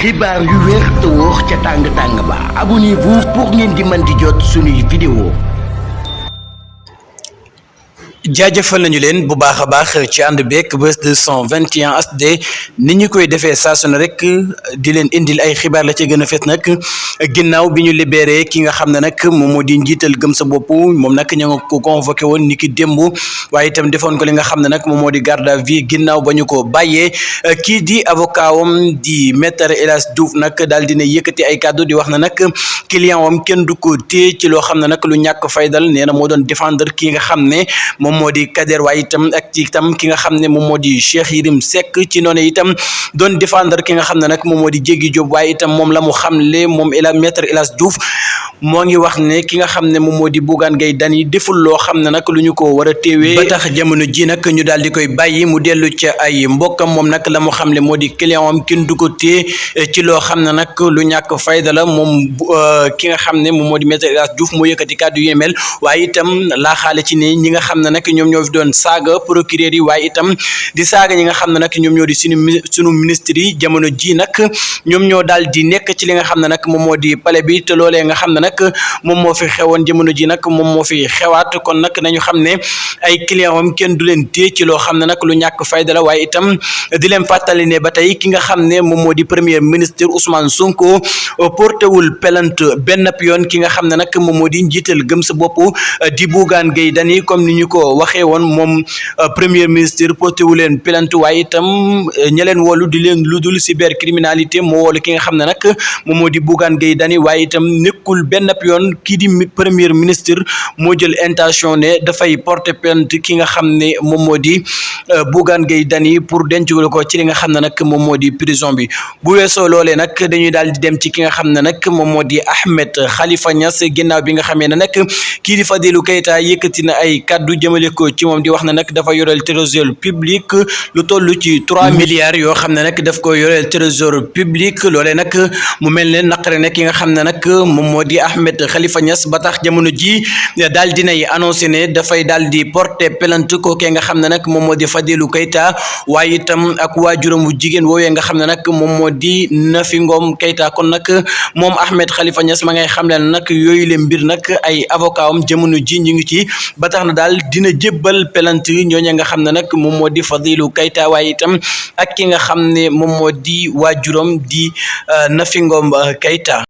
xibaar yu wér te wóor ca tàng ba abonnez-vous pour ngeen di mën di jot suñuy vidéo. jaajëfal nañu leen bu baax a baax ci ànd beeg Buzz 221 HD ni ñu koy defee saa su ne rek di leen indil ay xibaar la ci gën a fees nag ginnaaw bi ñu libéré ki nga xam ne nag moom moo di njiital gëm sa bopp moom nag ña nga ko convoqué woon ni ki démb waaye itam defoon ko li nga xam ne nag moom moo di garde à vue ginnaaw ba ñu ko bàyyee kii di avocat wam di maître El Hadji Diouf nag daal dina yëkkati ay kàddu di wax na nag client wam kenn du ko téye ci loo xam ne nag lu ñàkk faydal nee na moo doon défendre ki nga xam ne moom moo di Kader waaye itam ak ci itam ki nga xam ne moom moo di Cheikh Yérim Seck ci noonu itam doon défendre ki nga xam ne nag moom moo di Diégui Diop waaye itam moom la mu xamle moom maître El Hadji Diouf moo ngi wax ne ki nga xam ne moom moo di Bougane Gueye Dany deful loo xam ne nag lu ñu ko war a téewee ba tax jamono ji nag ñu daal di koy bàyyi mu dellu ca ay mbokkam moom nag la mu xamle moo di client am kenn du ko téye ci loo xam ne nag lu ñàkk fayda la moom ki nga xam ne moom moo di maître El Hadji Diouf moo yëkkati kàddu yu mel waaye itam laa xaale ci ne ñi nga xam ne nag ñoom ñoo fi doon saaga procureur yi waaye itam di saaga ñi nga xam ne nag ñoom ñoo di sunu ministre yi jamono ji nag ñoom ñoo daal di nekk ci li nga xam ne nag moom moo di palais bi te loolee nga xam ne nag moom moo fi xewoon jamono ji nag moom moo fi xewaat kon nag nañu xam ne ay client am kenn du leen téye ci loo xam ne nag lu ñàkk fayda la waaye itam di leen fàttali ne ba tey ki nga xam ne moom moo di premier ministre Ousmane Sonko porté wul plainte benn yoon ki nga xam ne nag moom moo di njiital gëm sa bopp di Bougane Gueye Dany comme ni ñu ko waxee woon moom premier ministre porté wu leen plainte waaye itam ña leen woolu di leen ludul cybercriminalité moo woolu ki nga xam ne nag moom moo di Bougane Gueye Dany waaye itam nekkul benn yoon kii di premier ministre moo jël intention ne dafay porter plainte ki nga xam ne moom moo di Bougane Gueye Dany pour dencal ko ci li nga xam ne nag moom moo di prison bi bu weesoo loolee nag dañuy daal di dem ci ki nga xam ne nag moom moo di Ahmed Khalifa Niass ginnaaw bi nga xamee ne nag kii di Fadilou Keita yëkkati na ay kaddu jëmale ko ci moom di wax ne nag dafa yoreel trésor public lu toll ci 3 milliards yoo xam ne nag daf ko yoreel trésor public loolee nag mu mel ne naqare ne ki nga xam ne nag moom moo di Ahmed Khalifa Niass ba tax jamono ji daal dinay annoncé ne dafay daal di porter plainte kookee nga xam ne nag moom moo di Fadilou Keita waaye itam ak waajuram wu jigéen woowee nga xam ne nag moom moo di Nafi Ngom Keita kon nag moom Ahmed Khalifa Niass ma ngay xam leen nag yooyu le mbir nag ay avocat am jamono ji ñu ngi ci ba tax na daal dina jébbal plainte ñooñu nga xam ne nag moom moo di Fadilou Keita waaye itam ak ki nga xam ne moom moo di waajuram di Nafi Ngom Keita